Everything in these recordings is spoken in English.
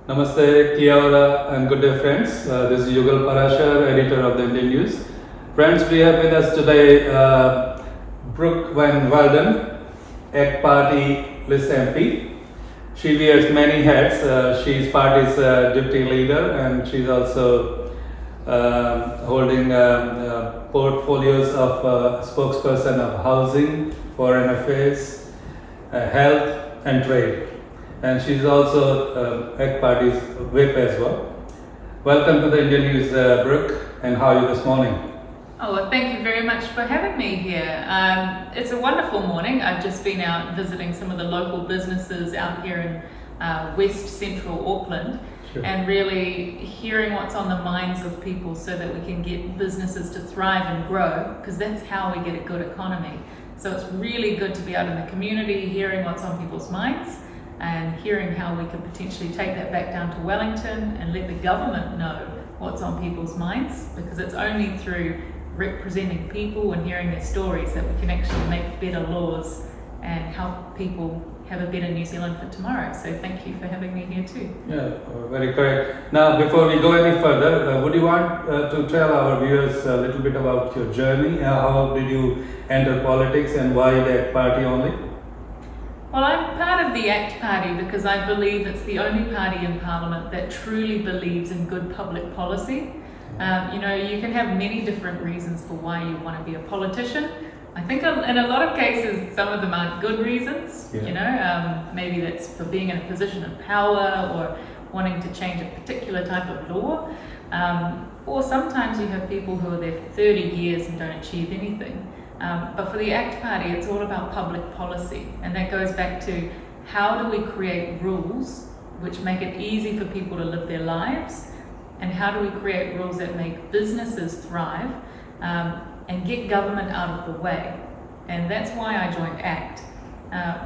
Namaste, kia ora, and good day, friends. This is Yugal Parashar, editor of the Indian News. Friends, we have with us today Brooke Van Veldon, ACT Party list MP. She wears many hats. She's party's deputy leader, and she's also holding portfolios of spokesperson of housing, foreign affairs, health, and trade. And she's also ACT Party's whip as well. Welcome to the Indian News, Brooke, and how are you this morning? Oh, well, thank you very much for having me here. It's a wonderful morning. I've just been out visiting some of the local businesses out here in West Central Auckland. Sure. And really hearing what's on the minds of people so that we can get businesses to thrive and grow, because that's how we get a good economy. So it's really good to be out in the community, hearing what's on people's minds, and hearing how we could potentially take that back down to Wellington and let the government know what's on people's minds, because it's only through representing people and hearing their stories that we can actually make better laws and help people have a better New Zealand for tomorrow. So thank you for having me here too. Yeah, very correct. Now, before we go any further, would you want to tell our viewers a little bit about your journey? How did you enter politics and why the ACT Party only? Well, I'm part of the ACT Party because I believe it's the only party in Parliament that truly believes in good public policy. You can have many different reasons for why you want to be a politician. I think in a lot of cases, some of them aren't good reasons. Yeah. Maybe that's for being in a position of power or wanting to change a particular type of law. Or sometimes you have people who are there for 30 years and don't achieve anything. But for the ACT Party, it's all about public policy, and that goes back to how do we create rules which make it easy for people to live their lives, and how do we create rules that make businesses thrive and get government out of the way. And that's why I joined ACT.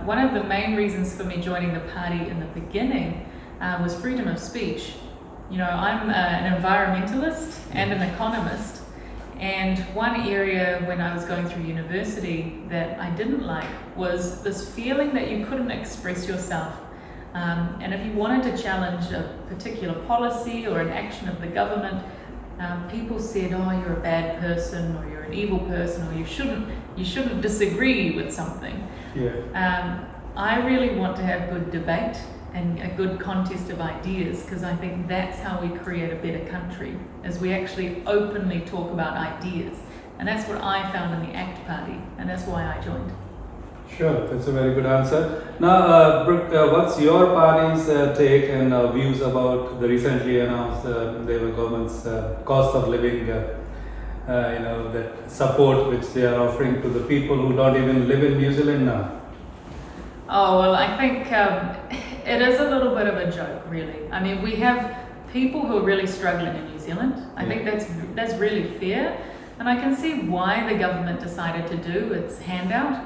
One of the main reasons for me joining the party in the beginning was freedom of speech. I'm an environmentalist and an economist. And one area when I was going through university that I didn't like was this feeling that you couldn't express yourself. And if you wanted to challenge a particular policy or an action of the government, people said, oh, you're a bad person, or you're an evil person, or you shouldn't disagree with something. Yeah. I really want to have good debate and a good contest of ideas, because I think that's how we create a better country, as we actually openly talk about ideas. And that's what I found in the ACT Party, and that's why I joined. Sure, that's a very good answer. Now, Brooke, what's your party's take and views about the recently announced Labour government's cost of living, that support which they are offering to the people who don't even live in New Zealand now? Oh, well, I think it is a little bit of a joke, really. I mean, we have people who are really struggling in New Zealand. I think that's really fair, and I can see why the government decided to do its handout.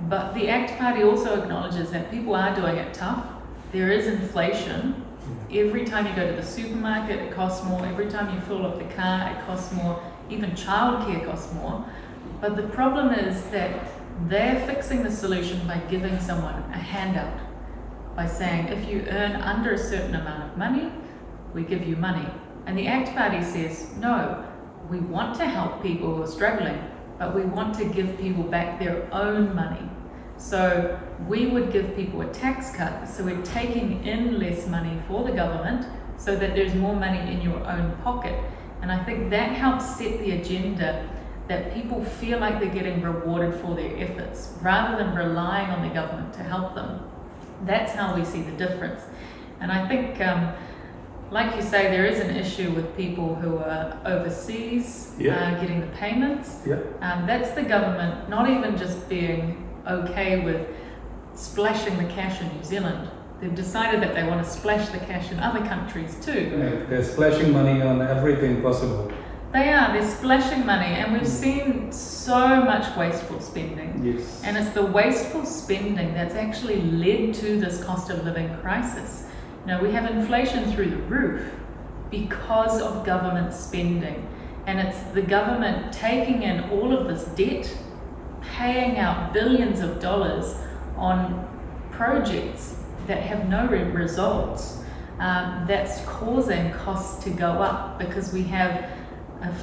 But the ACT Party also acknowledges that people are doing it tough. There is inflation. Every time you go to the supermarket, it costs more. Every time you fill up the car, it costs more. Even childcare costs more. But the problem is that they're fixing the solution by giving someone a handout, by saying if you earn under a certain amount of money, we give you money. And the ACT Party says, no, we want to help people who are struggling, but we want to give people back their own money. So we would give people a tax cut, so we're taking in less money for the government so that there's more money in your own pocket. And I think that helps set the agenda, that people feel like they're getting rewarded for their efforts rather than relying on the government to help them. That's how we see the difference. And I think, like you say, there is an issue with people who are overseas getting the payments. Yeah. That's the government not even just being okay with splashing the cash in New Zealand. They've decided that they want to splash the cash in other countries too. Yeah, they're splashing money on everything possible. They're splashing money, and we've seen so much wasteful spending. Yes. And it's the wasteful spending that's actually led to this cost of living crisis. We have inflation through the roof because of government spending. And it's the government taking in all of this debt, paying out billions of dollars on projects that have no results. that's causing costs to go up because we have a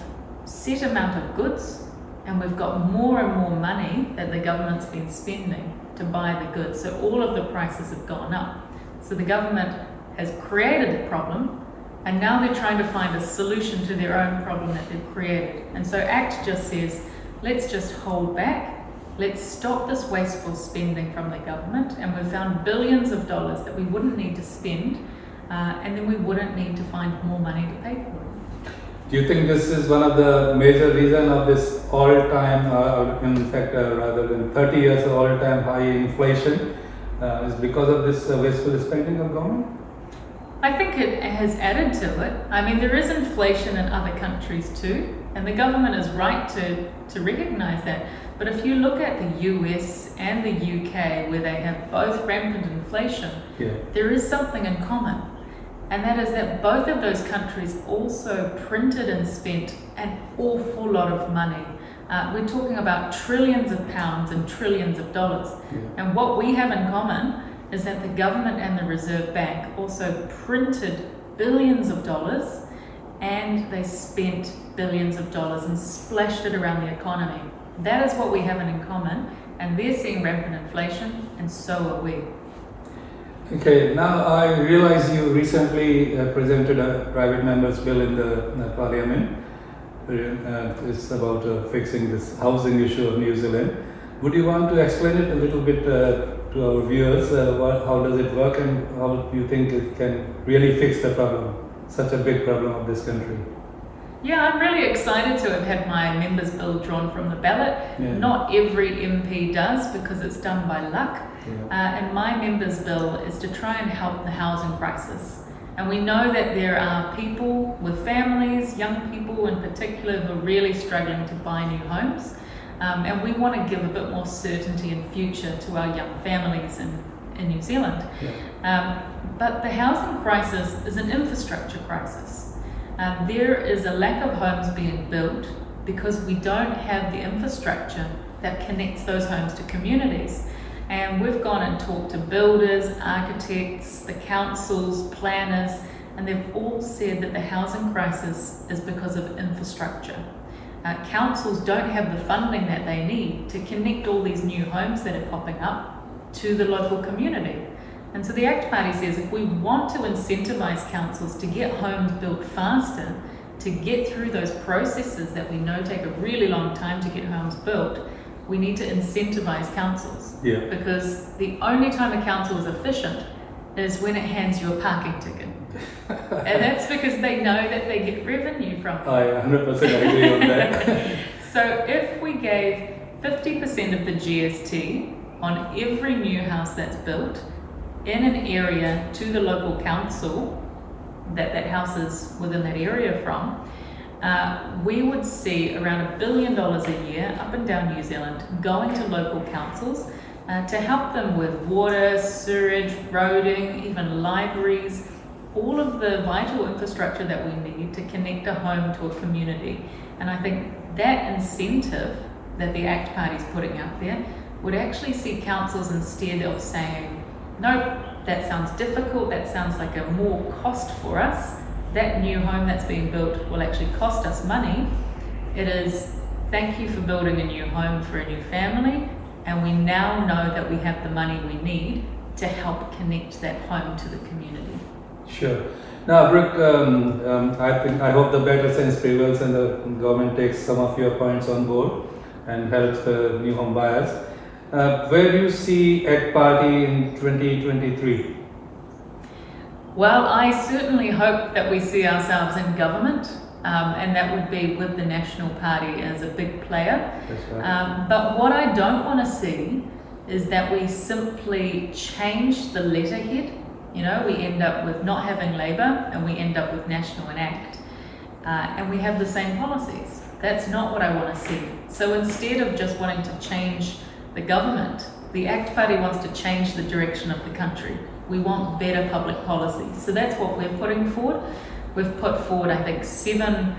set amount of goods and we've got more and more money that the government's been spending to buy the goods. So all of the prices have gone up. So the government has created the problem and now they're trying to find a solution to their own problem that they've created. And so ACT just says, let's just hold back. Let's stop this wasteful spending from the government, and we've found billions of dollars that we wouldn't need to spend, and then we wouldn't need to find more money to pay for it. Do you think this is one of the major reasons of this all-time, in fact, rather than 30 years of all-time high inflation, is because of this wasteful spending of government? I think it has added to it. I mean, there is inflation in other countries too, and the government is right to recognise that. But if you look at the US and the UK, where they have both rampant inflation, there is something in common. And that is that both of those countries also printed and spent an awful lot of money. We're talking about trillions of pounds and trillions of dollars. And what we have in common is that the government and the Reserve Bank also printed billions of dollars and they spent billions of dollars and splashed it around the economy. That is what we have in common, and they're seeing rampant inflation, and so are we. Okay, now I realize you recently presented a private member's bill in the Parliament. It's about fixing this housing issue of New Zealand. Would you want to explain it a little bit to our viewers? How does it work and how do you think it can really fix the problem, such a big problem of this country? Yeah, I'm really excited to have had my members' bill drawn from the ballot. Not every MP does because it's done by luck. And my members' bill is to try and help the housing crisis. And we know that there are people with families, young people in particular, who are really struggling to buy new homes. And we want to give a bit more certainty and future to our young families in New Zealand. But the housing crisis is an infrastructure crisis. There is a lack of homes being built because we don't have the infrastructure that connects those homes to communities. And we've gone and talked to builders, architects, the councils, planners, and they've all said that the housing crisis is because of infrastructure. Councils don't have the funding that they need to connect all these new homes that are popping up to the local community. And so the ACT Party says if we want to incentivise councils to get homes built faster, to get through those processes that we know take a really long time to get homes built, we need to incentivise councils. Because the only time a council is efficient is when it hands you a parking ticket. And that's because they know that they get revenue from it. I 100% agree on that. So if we gave 50% of the GST on every new house that's built in an area to the local council that house is within that area from, we would see around $1 billion a year up and down New Zealand going to local councils to help them with water, sewage, roading, even libraries, all of the vital infrastructure that we need to connect a home to a community. And I think that incentive that the ACT Party is putting out there would actually see councils, instead of saying, no, that sounds difficult, that sounds like a more cost for us, that new home that's being built will actually cost us money. It is, thank you for building a new home for a new family, and we now know that we have the money we need to help connect that home to the community. Sure. Now, Brooke, I hope the better sense prevails and the government takes some of your points on board and helps the new home buyers. Where do you see ACT Party in 2023? Well, I certainly hope that we see ourselves in government, and that would be with the National Party as a big player. That's right. But what I don't want to see is that we simply change the letterhead. You know, we end up with not having Labour and we end up with National and ACT, and we have the same policies. That's not what I want to see. So instead of just wanting to change the government, the ACT Party wants to change the direction of the country. We want better public policy. So that's what we're putting forward. We've put forward, I think, 7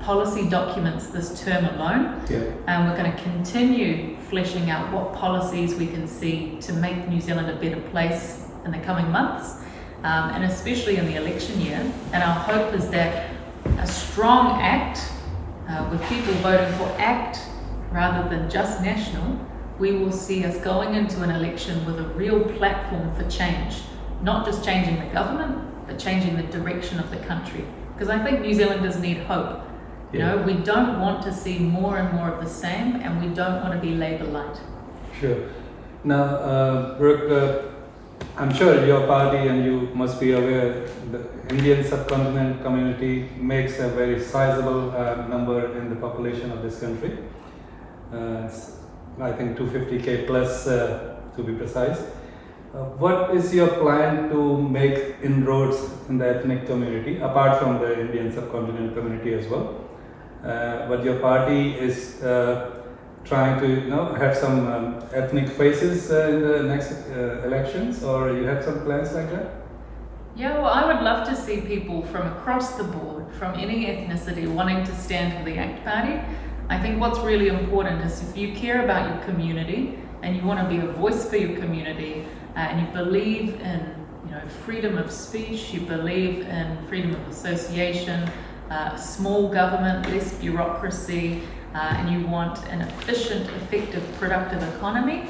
policy documents this term alone. And we're going to continue fleshing out what policies we can see to make New Zealand a better place in the coming months. and especially in the election year. And our hope is that a strong ACT, with people voting for ACT rather than just National, we will see us going into an election with a real platform for change. Not just changing the government, but changing the direction of the country. Because I think New Zealanders need hope. You know, we don't want to see more and more of the same, and we don't want to be Labour light. Sure. Now, Brooke, I'm sure your party and you must be aware the Indian subcontinent community makes a very sizable number in the population of this country. I think 250k plus to be precise. What is your plan to make inroads in the ethnic community, apart from the Indian subcontinent community as well? But your party is trying to have some ethnic faces in the next elections, or you have some plans like that? Yeah, well, I would love to see people from across the board, from any ethnicity, wanting to stand for the ACT Party. I think what's really important is if you care about your community and you want to be a voice for your community, and you believe in freedom of speech, you believe in freedom of association, small government, less bureaucracy, and you want an efficient, effective, productive economy,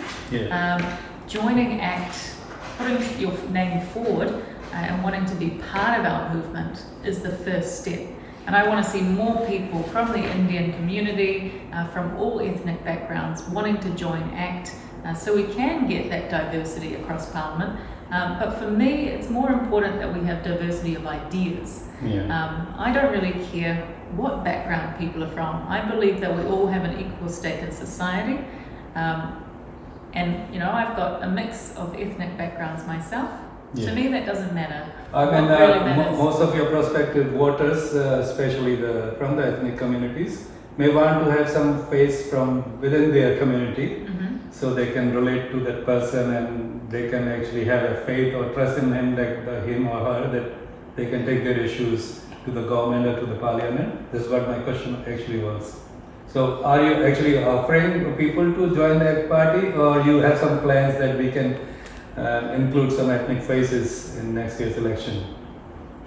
joining ACT, putting your name forward and wanting to be part of our movement is the first step. And I want to see more people from the Indian community, from all ethnic backgrounds, wanting to join ACT, so we can get that diversity across Parliament. But for me, it's more important that we have diversity of ideas. I don't really care what background people are from. I believe that we all have an equal stake in society. And I've got a mix of ethnic backgrounds myself. To me, that doesn't matter. I mean, most of your prospective voters, especially from the ethnic communities, may want to have some face from within their community, so they can relate to that person and they can actually have a faith or trust in him, like him or her, that they can take their issues to the government or to the parliament. This is what my question actually was. So, are you actually offering people to join the ACT party, or you have some plans that we can include some ethnic faces in next year's election?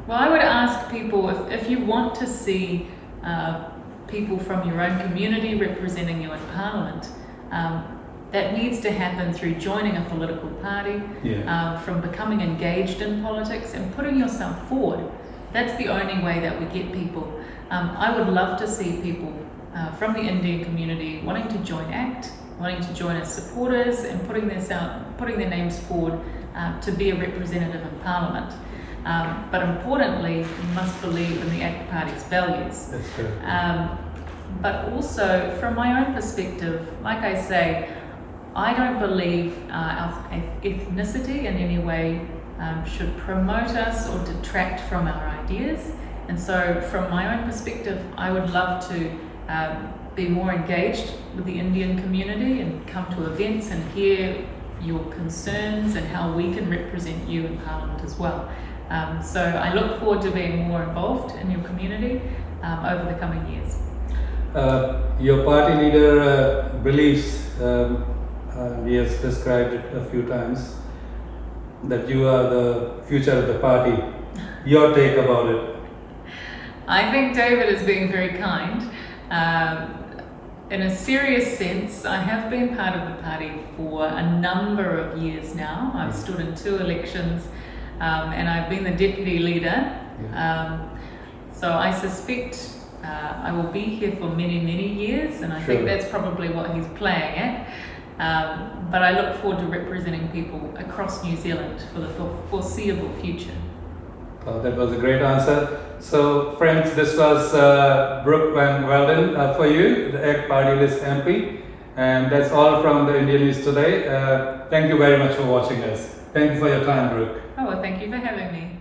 Well, I would ask people if you want to see people from your own community representing you in Parliament, that needs to happen through joining a political party, from becoming engaged in politics and putting yourself forward. That's the only way that we get people. I would love to see people from the Indian community wanting to join ACT, wanting to join as supporters and putting their names forward to be a representative in Parliament. But importantly, you must believe in the ACT Party's values. That's good. But also, from my own perspective, like I say, I don't believe our ethnicity in any way should promote us or detract from our ideas. And so, from my own perspective, I would love to be more engaged with the Indian community and come to events and hear your concerns and how we can represent you in Parliament as well. So I look forward to being more involved in your community over the coming years. Your party leader believes, he has described it a few times, that you are the future of the party. Your take about it? I think David is being very kind. In a serious sense, I have been part of the party for a number of years now. I've stood in 2 elections, and I've been the deputy leader. So I suspect I will be here for many, many years, and I think that's probably what he's playing at. But I look forward to representing people across New Zealand for the foreseeable future. That was a great answer. So, friends, this was Brooke Van Veldon for you, the ACT Party List MP. And that's all from the Indian News today. Thank you very much for watching us. Thank you for your time, Brooke. Oh, well, thank you for having me.